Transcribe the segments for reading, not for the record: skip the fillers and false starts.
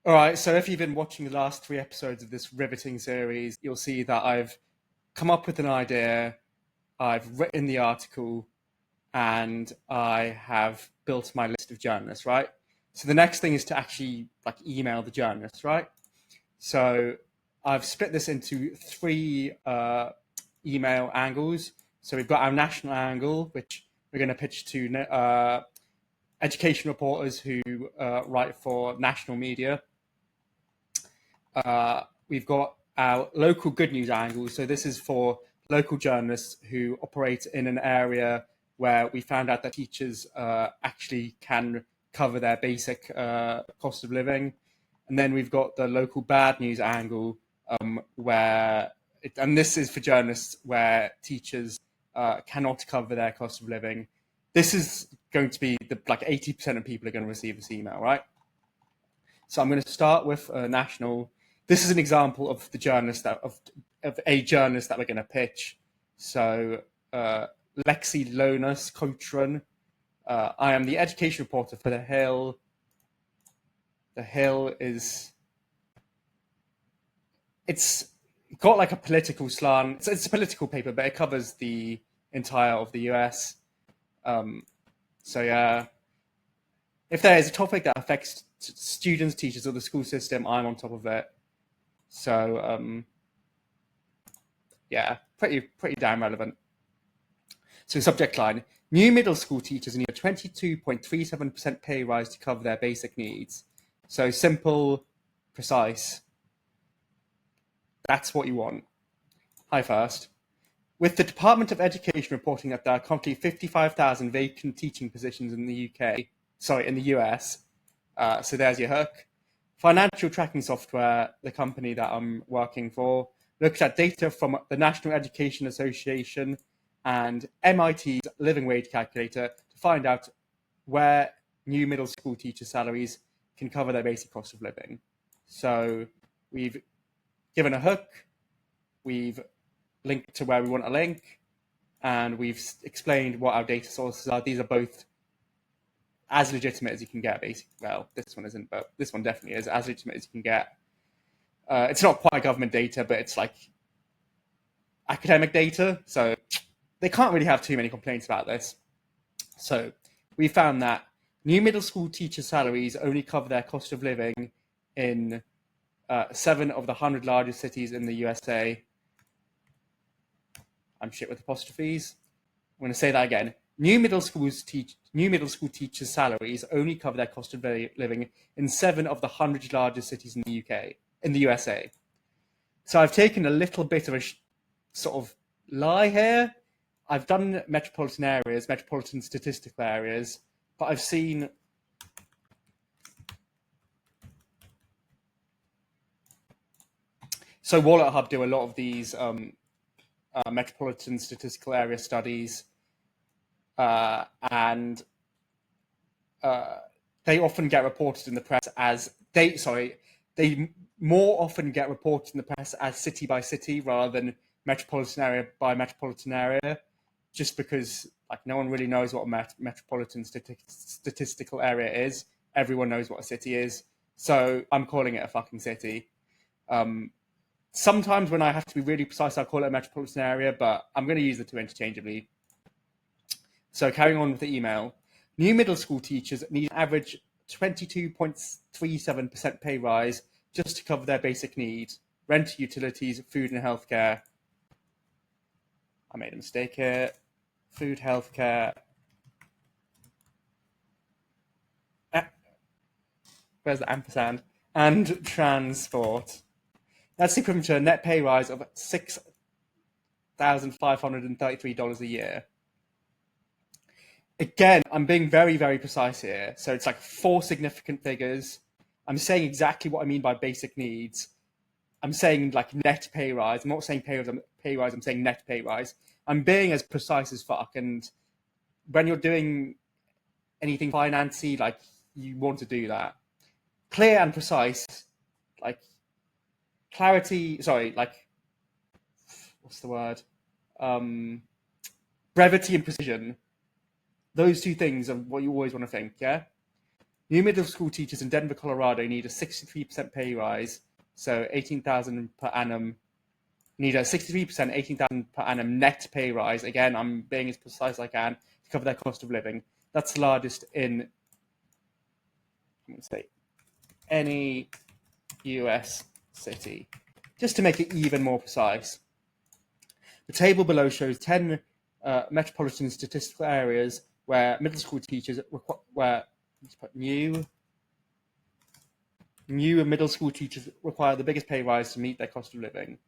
All right, so if you've been watching the last three episodes of this riveting series, you'll see that I've come up with an idea, I've written the article, and I have built my list of journalists, right? So the next thing is to actually email the journalists, right? So I've split this into three email angles. So we've got our national angle, which we're going to pitch to education reporters who write for national media. We've got our local good news angle. So this is for local journalists who operate in an area where we found out that teachers actually can cover their basic cost of living. And then we've got the local bad news angle, and this is for journalists where teachers cannot cover their cost of living. This is going to be 80% of people are going to receive this email, right? So I'm going to start with national. This is an example of the journalist of a journalist that we're going to pitch. So Lexi Lonas Cochran. I am the education reporter for The Hill. The Hill it's got like a political slant. It's a political paper, but it covers the entire of the US. So yeah, if there is a topic that affects students, teachers, or the school system, I'm on top of it. So yeah, pretty damn relevant. So subject line: new middle school teachers need a 22.37% pay rise to cover their basic needs. So simple, precise. That's what you want. Hi first. With the Department of Education reporting that there are currently 55,000 vacant teaching positions in the US. So there's your hook. Financial tracking software, the company that I'm working for, looked at data from the National Education Association and MIT's living wage calculator to find out where new middle school teacher salaries can cover their basic cost of living. So we've given a hook, we've linked to where we want a link, and we've explained what our data sources are. These are both as legitimate as you can get, basically. Well, this one isn't, but this one definitely is as legitimate as you can get. It's not quite government data, but it's like academic data, so they can't really have too many complaints about this. So we found that new middle school teacher salaries only cover their cost of living in 7 of the 100 largest cities in the USA. I'm shit with apostrophes. I'm going to say that again. New middle school teachers' salaries only cover their cost of living in 7 of the 100 largest cities in the USA. So I've taken a little bit of a sort of lie here. I've done metropolitan statistical areas, but I've seen so Wallet Hub do a lot of these metropolitan statistical area studies, and they often get reported in the press as they more often get reported in the press as city by city rather than metropolitan area by metropolitan area, just because no one really knows what a metropolitan statistical area is. Everyone knows what a city is, so I'm calling it a fucking city. Sometimes when I have to be really precise, I'll call it a metropolitan area, but I'm going to use the two interchangeably. So carrying on with the email, new middle school teachers need an average 22.37% pay rise just to cover their basic needs: rent, utilities, food and healthcare. I made a mistake here. Food, healthcare. Where's the ampersand? And transport. That's equivalent to a net pay rise of $6,533 a year. Again, I'm being very, very precise here. So it's 4 significant figures. I'm saying exactly what I mean by basic needs. I'm saying net pay rise. I'm not saying pay rise. I'm saying net pay rise. I'm being as precise as fuck. And when you're doing anything financy, you want to do that. Clear and precise, clarity. Sorry, what's the word? Brevity and precision. Those two things are what you always want to think, yeah? New middle school teachers in Denver, Colorado need a 63% pay rise, so 18,000 per annum. Need a 63%, 18,000 per annum net pay rise. Again, I'm being as precise as I can to cover their cost of living. That's the largest in, I'm going to say, any US city, just to make it even more precise. The table below shows 10 metropolitan statistical areas where middle school teachers new and middle school teachers require the biggest pay rise to meet their cost of living.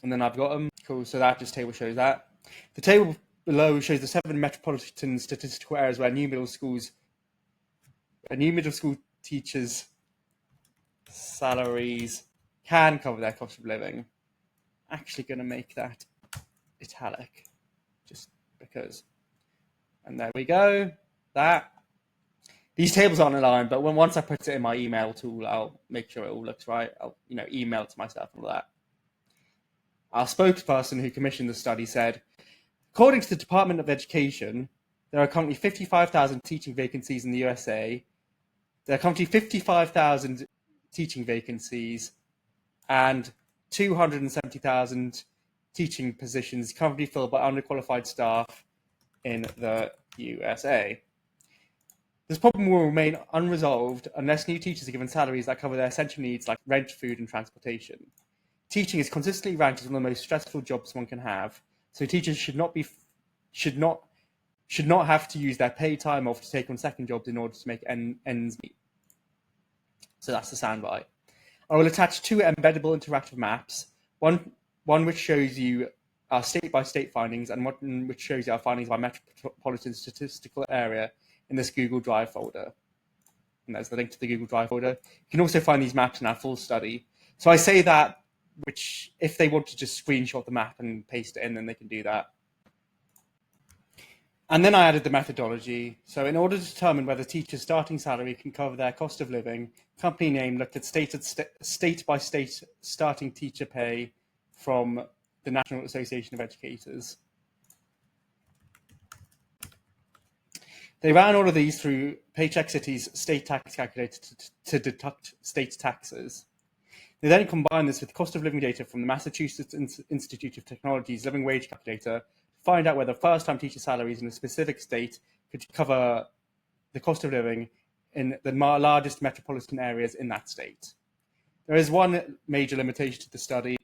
And then I've got them. Cool. So that just table shows that. The table below shows the 7 metropolitan statistical areas where new middle school teachers' salaries can cover their cost of living. Actually going to make that italic, just because. And there we go. That. These tables aren't aligned, but once I put it in my email tool, I'll make sure it all looks right. I'll email it to myself and all that. Our spokesperson who commissioned the study said, according to the Department of Education, there are currently 55,000 teaching vacancies in the USA. There are currently 55,000 teaching vacancies and 270,000 teaching positions currently filled by underqualified staff in the USA. This problem will remain unresolved unless new teachers are given salaries that cover their essential needs like rent, food, and transportation. Teaching is consistently ranked as one of the most stressful jobs one can have, so teachers should not have to use their paid time off to take on second jobs in order to make ends meet. So that's the soundbite. I will attach 2 embeddable interactive maps, one which shows you our state-by-state findings and one which shows you our findings by metropolitan statistical area in this Google Drive folder. And there's the link to the Google Drive folder. You can also find these maps in our full study. So I say that, which if they want to just screenshot the map and paste it in, then they can do that. And then I added the methodology. So in order to determine whether teachers' starting salary can cover their cost of living, company name looked at state-by-state starting teacher pay from the National Association of Educators. They ran all of these through Paycheck City's state tax calculator to deduct state taxes. They then combined this with cost of living data from the Massachusetts Institute of Technology's living wage calculator to find out whether first-time teacher salaries in a specific state could cover the cost of living in the largest metropolitan areas in that state. There is one major limitation to the study.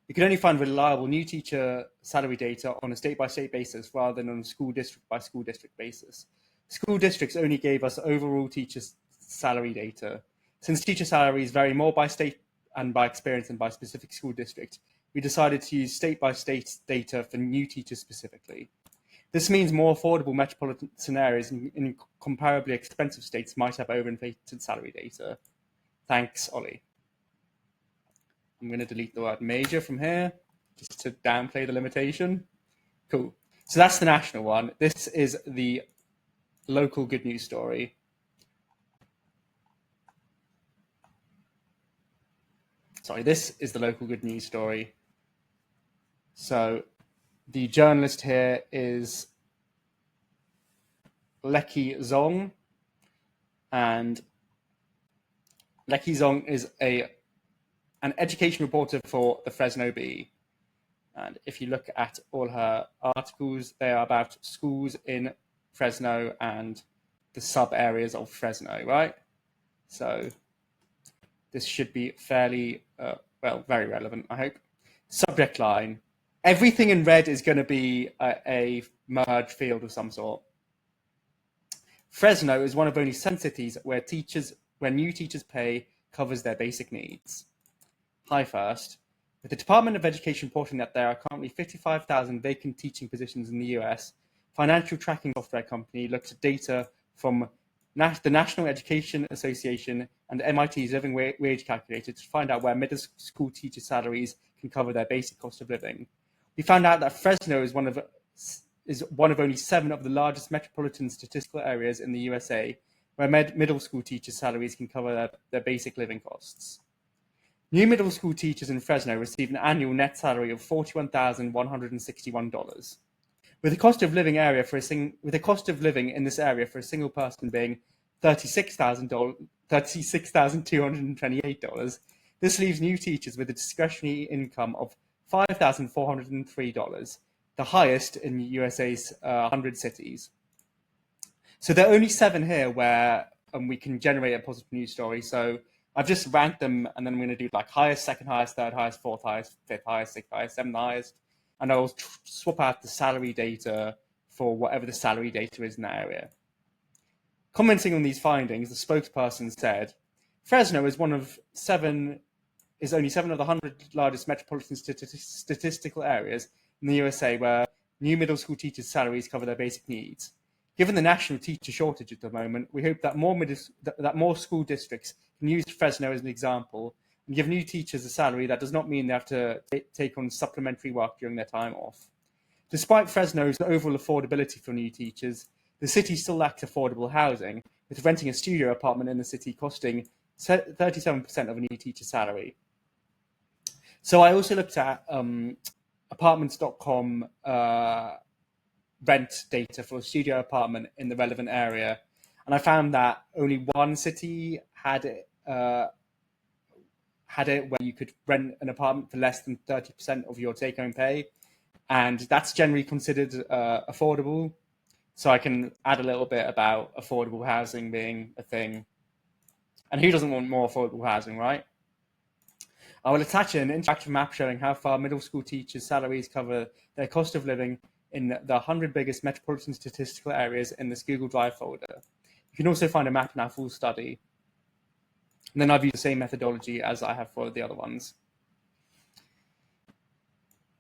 You can only find reliable new teacher salary data on a state-by-state basis rather than on a school district-by-school district basis. School districts only gave us overall teacher salary data. Since teacher salaries vary more by state and by experience than by specific school district, we decided to use state-by-state data for new teachers specifically. This means more affordable metropolitan areas in comparably expensive states might have overinflated salary data. Thanks, Ollie. I'm going to delete the word major from here, just to downplay the limitation. Cool. So that's the national one. This is the local good news story. Sorry, this is the local good news story. So the journalist here is Leki Zong, and Leki Zong is an education reporter for the Fresno Bee. And if you look at all her articles, they are about schools in Fresno and the sub areas of Fresno, right? So this should be fairly, very relevant, I hope. Subject line. Everything in red is going to be a merged field of some sort. Fresno is one of only 7 cities where new teachers' pay covers their basic needs. Hi first. With the Department of Education reporting that there are currently 55,000 vacant teaching positions in the US, financial tracking software company looked at data from the National Education Association and MIT's living wage calculator to find out where middle school teacher salaries can cover their basic cost of living. We found out that Fresno is one of only 7 of the largest metropolitan statistical areas in the USA where middle school teacher salaries can cover their basic living costs. New middle school teachers in Fresno receive an annual net salary of $41,161. With the cost of living in this area for a single person being $36,228. This leaves new teachers with a discretionary income of $5,403, the highest in USA's 100 cities. So there are only 7 here where we can generate a positive news story. So I've just ranked them, and then I'm going to do like highest, second highest, third highest, fourth highest, fifth highest, sixth highest, seventh highest, and I'll swap out the salary data for whatever the salary data is in that area. Commenting on these findings, the spokesperson said, Fresno is only 7 of the 100 largest metropolitan statistical areas in the USA where new middle school teachers' salaries cover their basic needs. Given the national teacher shortage at the moment, we hope that more school districts can use Fresno as an example and give new teachers a salary that does not mean they have to take on supplementary work during their time off. Despite Fresno's overall affordability for new teachers, the city still lacks affordable housing, with renting a studio apartment in the city costing 37% of a new teacher's salary. So I also looked at apartments.com rent data for a studio apartment in the relevant area, and I found that only one city had it where you could rent an apartment for less than 30% of your take-home pay, and that's generally considered affordable. So I can add a little bit about affordable housing being a thing. And who doesn't want more affordable housing, right? I will attach an interactive map showing how far middle school teachers' salaries cover their cost of living in the 100 biggest metropolitan statistical areas in this Google Drive folder. You can also find a map in our full study. And then I've used the same methodology as I have for the other ones.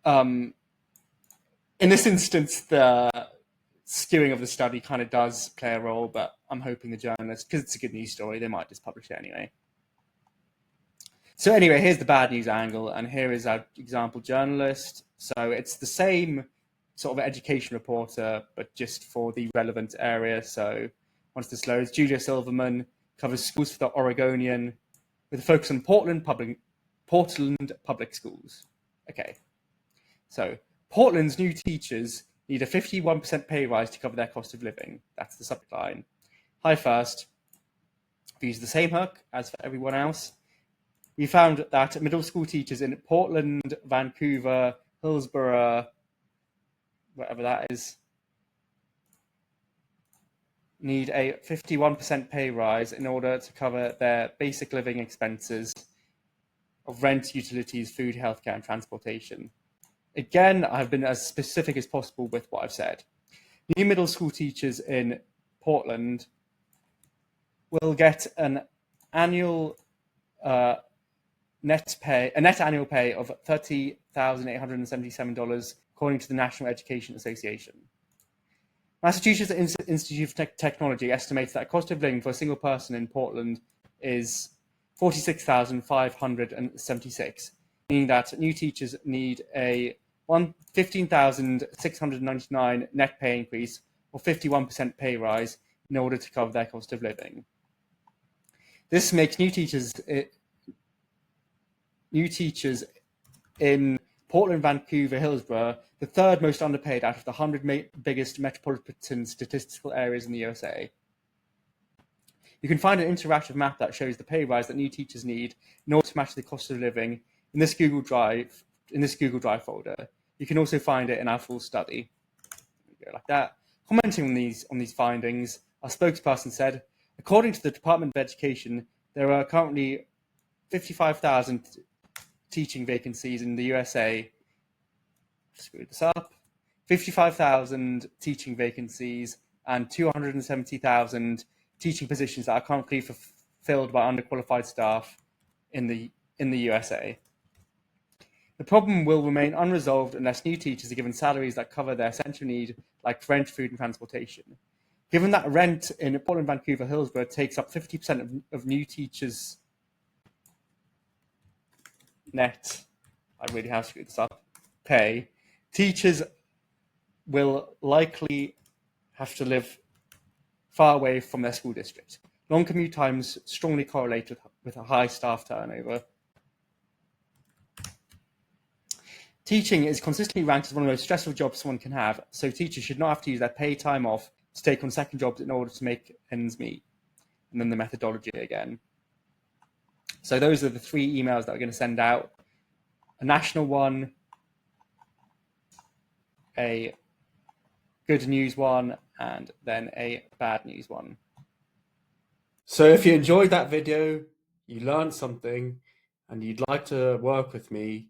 In this instance, the skewing of the study kind of does play a role, but I'm hoping the journalists, because it's a good news story, they might just publish it anyway. So anyway, here's the bad news angle, and here is our example journalist. So it's the same sort of education reporter, but just for the relevant area. So once this loads, Julia Silverman covers schools for the Oregonian with a focus on Portland public schools. Okay, so Portland's new teachers need a 51% pay rise to cover their cost of living. That's the subject line. Hi first. We use the same hook as for everyone else. We found that middle school teachers in Portland, Vancouver, Hillsborough, whatever that is, need a 51% pay rise in order to cover their basic living expenses of rent, utilities, food, healthcare, and transportation. Again, I've been as specific as possible with what I've said. New middle school teachers in Portland will get an annual net annual pay of $30,877, according to the National Education Association. Massachusetts Institute of Technology estimates that cost of living for a single person in Portland is $46,576, meaning that new teachers need a $15,699 net pay increase or 51% pay rise in order to cover their cost of living. This makes new teachers in Portland, Vancouver, Hillsborough the third most underpaid out of the 100 biggest metropolitan statistical areas in the USA. You can find an interactive map that shows the pay rise that new teachers need in order to match the cost of living in this Google Drive folder. You can also find it in our full study. Go like that. Commenting on these findings, our spokesperson said, according to the Department of Education, there are currently 55,000 teaching vacancies in the USA. Screw this up. 55,000 teaching vacancies and 270,000 teaching positions that are currently filled by underqualified staff in the USA. The problem will remain unresolved unless new teachers are given salaries that cover their essential need, like rent, food, and transportation. Given that rent in Portland, Vancouver, Hillsborough takes up 50% of new teachers' net, I really have screwed this up, pay, teachers will likely have to live far away from their school district. Long commute times strongly correlate with a high staff turnover. Teaching is consistently ranked as one of the most stressful jobs someone can have, so teachers should not have to use their paid time off to take on second jobs in order to make ends meet. and then the methodology again. So those are the 3 emails that we're going to send out: a national one, a good news one, and then a bad news one. So if you enjoyed that video, you learned something, and you'd like to work with me,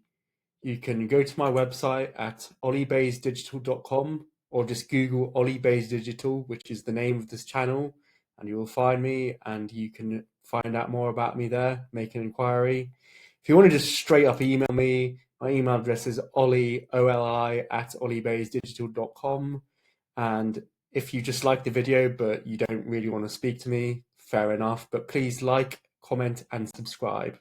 you can go to my website at olliebaysdigital.com, or just Google Ollie Bays Digital, which is the name of this channel, and you will find me, and you can find out more about me there, make an inquiry. If you want to just straight up email me, my email address is ollie, O-L-I, at olliebaysdigital.com. And if you just like the video but you don't really want to speak to me, fair enough, but please like, comment, and subscribe.